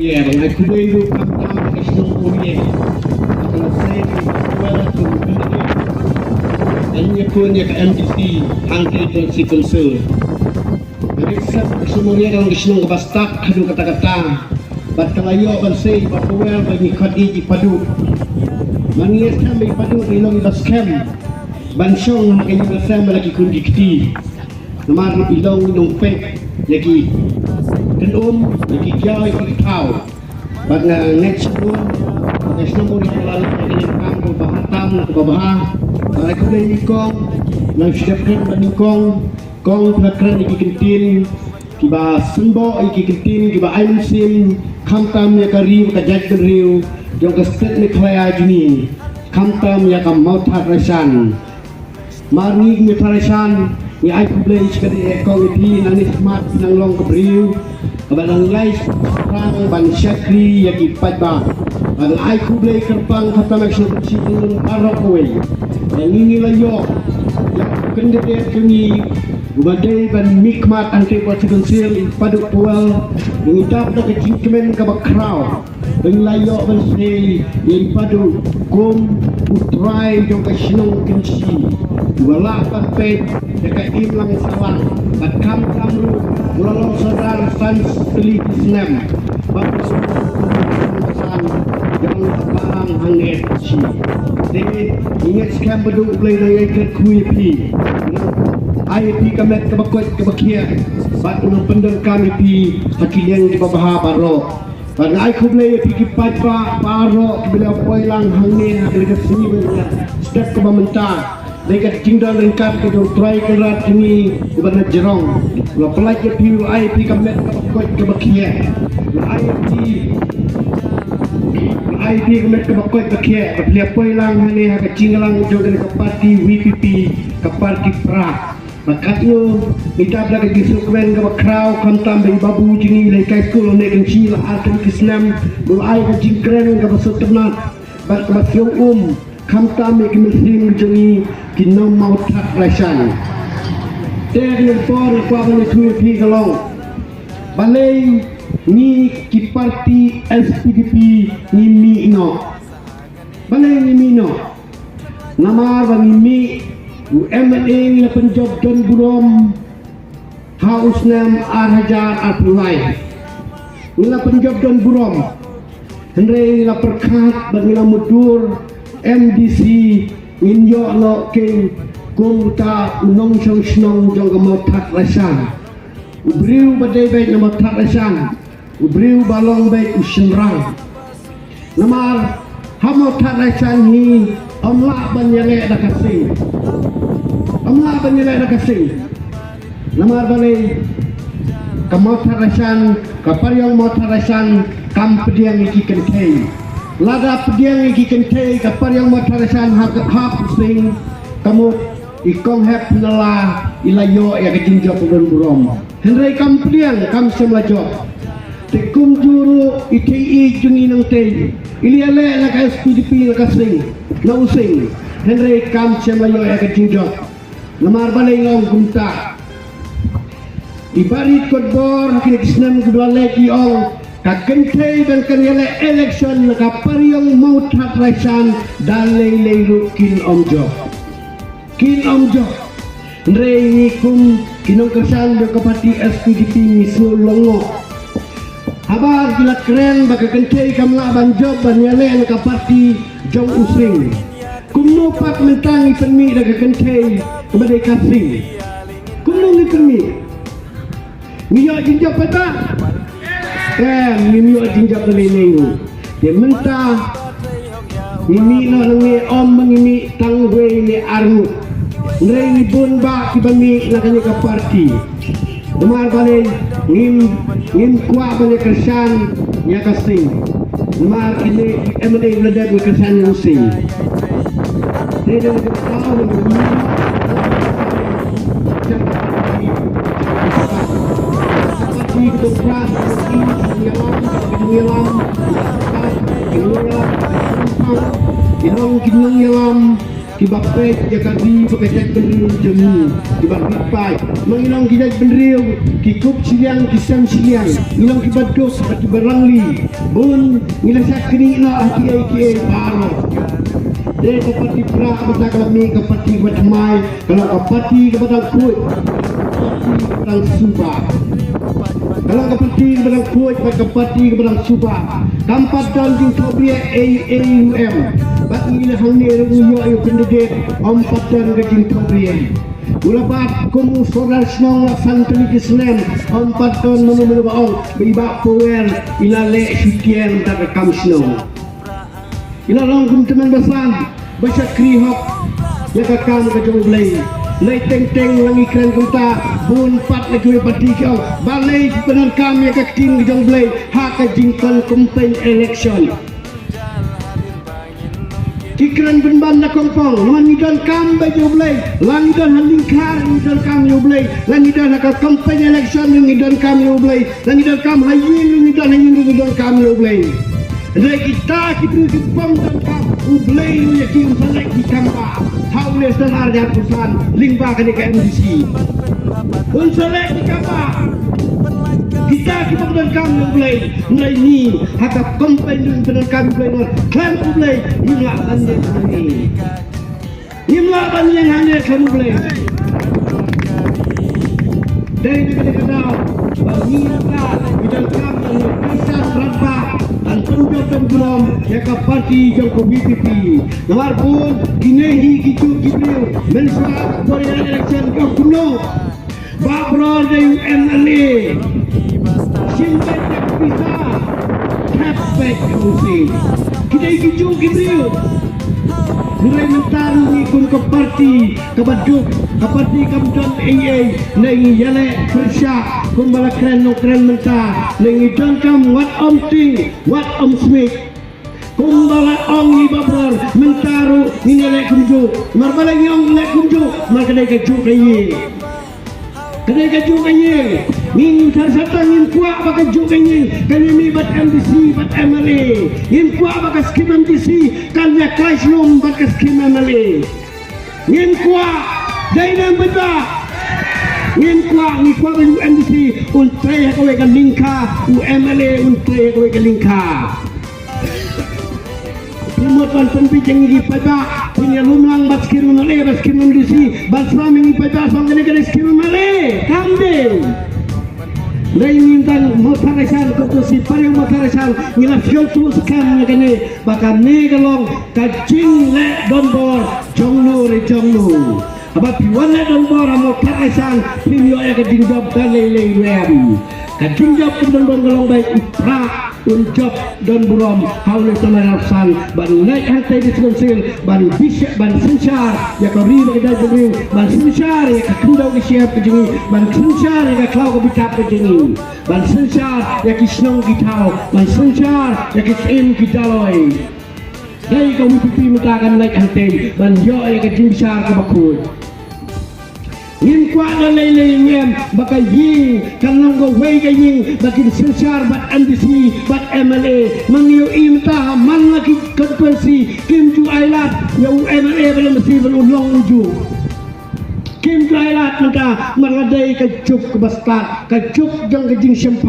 Yeah, bang, aku dulu kampung Islam Korea. Kalau saya di Kuala Lumpur, hanya punya ke MDC, angkat konstitusi. Jadi semuanya kalau Islam ke bastak, kadu kata-kata, batalayo bansai, bapawel bagi kadi di padu. Manias kami padu di long baskem, bansong hanya bersama lagi kundi kiti. Namar ilong pek lagi. Dan lagi jauh ikut tahu pada next pun next nombor yang lalu ini kamu bahatam ke bawah mereka boleh nikong yang sudah keren nikong kong keren iki kentin kiba sembo iki kentin kiba aim sim kamtam ya kari kajat keriu yang kestet ni kaya jini kamtam ya kam mau tarasan marni ni tarasan ni ai boleh sekali ekong ini nani smart nang long kebriu kabalang guys perang ban syakri yang ipadba dan ai kublai kerpang kata maksud sipun parokwe dan ini layo yang kendet kami badai ban mikmat anti presidensial ipadu pual mengidap nak kecingkemen ke bakrau dan layo ban sei yang ipadu kum utrai jong kasinong kensi wala patpet dekat imlang salang batkam kamru ulalong sadar sans telit islam bagus yang barang hanget si jadi ingat sekian beduk boleh daya ke kuipi IP kamet kebakut kebakia bat unang pendeng kami pi hakilian di babaha baro pada ai kublai pi kipat pa baro bila poilang hangin dekat sini benar step ke bamenta dekat tinggal lengkap ke try kerat ini kepada jerong la pelai ke pi IP kamet kebakut kebakia IP kamet kebakut kebakia bila poilang hangin ke cinggalang juga ke parti WPP ke parti pra makatyo kita berada di sukmen ke bakrau kantam bagi babu jini lekai school nekan sila akan kisnam mulai ke jingkren ke basut ternat bat ke basyong kantam ke muslim jini kinam mau tak rasan dari por ko abang tu pi galong balai ni ki parti SPDP ni mi no balai ni mi no nama bang mi UMNA la penjob dan burom haus nam arhajar arpulai nila penjob dan burom hendai la perkat bagi la mudur MDC inyo lo king kumta unong song snong jong mau tak rasan ubriu badai baik nama tak rasan ubriu balong baik usenrang namar hamo tak rasan ni amla banyale dah kasih amla banyale dah kasih namar balai kamau tarasan kaparyong mau tarasan kam pediang iki kentei lada pediang iki kentei kaparyong mau tarasan hak sing kamu ikong hep nala ilayo ya kejinjok dan burom hendrai kam pediang kam semlajo tekum juru ITI jungi nang tei iliale la ka SPDP la kasing na using hendrai kam semlayo ya kejinjok namar balai ngong kumta ibarit kodbor kinisnam kedua lagi ong kakentei dan kanyale election nakaparyong mau tatrasan dalay laylo kin omjo hendrai kum kinong kersan do kapati SPDP miso longo habar gila keren baka kentei kamla banjob banyale ka parti jong usring kumno pat mentangi permi daga kentei kepada kasing kumno ni permi miyo jinjab peta miyo jinjab lelengu dia mentah mimi no nangi om mangimi tangwe ni armu nrei ni bun ba kibani nakani ka parti Umar balik ngim kuat balik kersan ya kasing Umar ini MNA meledak balik kersan yang sing dia dah tahu seperti ketoprak kinong yalam kibape jaga di pakai bendil jemu kibab pipai mengilang kita bendil kikup siliang kisam siliang ngilang kibat dos kibarangli bun ngilang sakni na aki paro de kapati pra kapata kami kapati macamai kalau kapati kapata kuat kapati suba kalau kapati kapata kuat kapati kapata suba kampat dan jintobia AAUM bat ngilang hangni ruyo ayo pendedet ompat dan jintobia Ulapat kumu soral senong laksan teliki senen ompat ton menu baong bibak power ilale syutian tak kam senong ilalong kum teman basan baca krihok ya kakam ke jong blay lay teng teng langi kren kuta bun pat lagi pati kau balai benar kam ya kaking ke jong blay hak jingkon campaign election kikran benban na kompong langidan kam ba jong blay langidan halingkar langidan kam jong blay langidan hak campaign election langidan kam jong blay langidan kam hayin langidan kam jong blay Lai kita beri pom dan kam ublay ya ki usalek di kampa haules dan arja pusan lingba ke MDC usalek di kampa kita dan kam ublay mulai ni hak campaign dan kam ublay kan ublay nimla ande ni nimla ban yang hanya kan ublay dari kita bagi kita bidang kam dan bisa berapa Anturutan Guram Yaka Parti Joko BPP Nawar pun Ginehi Gitu Gibril Mensuat Korea Election Kau kuno Babror dari MLA Sintet Yak Bisa Tapek Musim Ginehi Gitu Gibril Nilai mentaru ni kun ke parti kabaduk ke parti kamjon AA nengi yale persya kun bala kren no kren menta nengi jangkam wat om ting wat om smith kun bala ong ni babror mentaru ni nilai kumju marbala ni ong nilai kumju mar kedai kejuk kaye min tersata min kuat baka juk kaye kami bat MDC bat MLA min kuat baka skim MDC kan ya classroom baka skim MLA min kuat dainan beda min kuat baju MDC untre kowe ka lingka UMLA untre kowe ka lingka Pembuatan pembijang ini pada punya lumang bat skiru male bat skiru MDC bat seram ini pada sang kene skiru male kamde Lai mintan motaresan kutusi pareng motaresan ngila fuel tu skam kene bakal ne galong kacing le donbor jonglu re jonglu abat piwan le donbor motaresan pinyo ya ke dinjob dalele rem kacing job donbor galong baik ipra unjob don burom haule tolerapsan ban naik hantai di konsil ban bisyak ban sensar ya kori bagda jeri ban sensar ya kakundau ke siap ke jengi ban sensar ya klau ke bitap ke jengi ban sensar ya kisnong kitau ban sensar ya kisim kitaloi dai kau pipi mutakan naik hantai ban yo ya ke jingsar ke bakut Yin kuat dan lain-lain bakal ying kalau kau way ke ying bakin sensar bat MDC bat MLA mengiu imtah man lagi konvensi Kim Ju Ailat ya MLA belum mesti berulang uju Kim Ju Ailat minta meradai kejuk ke bastat kejuk jang ke jing sempa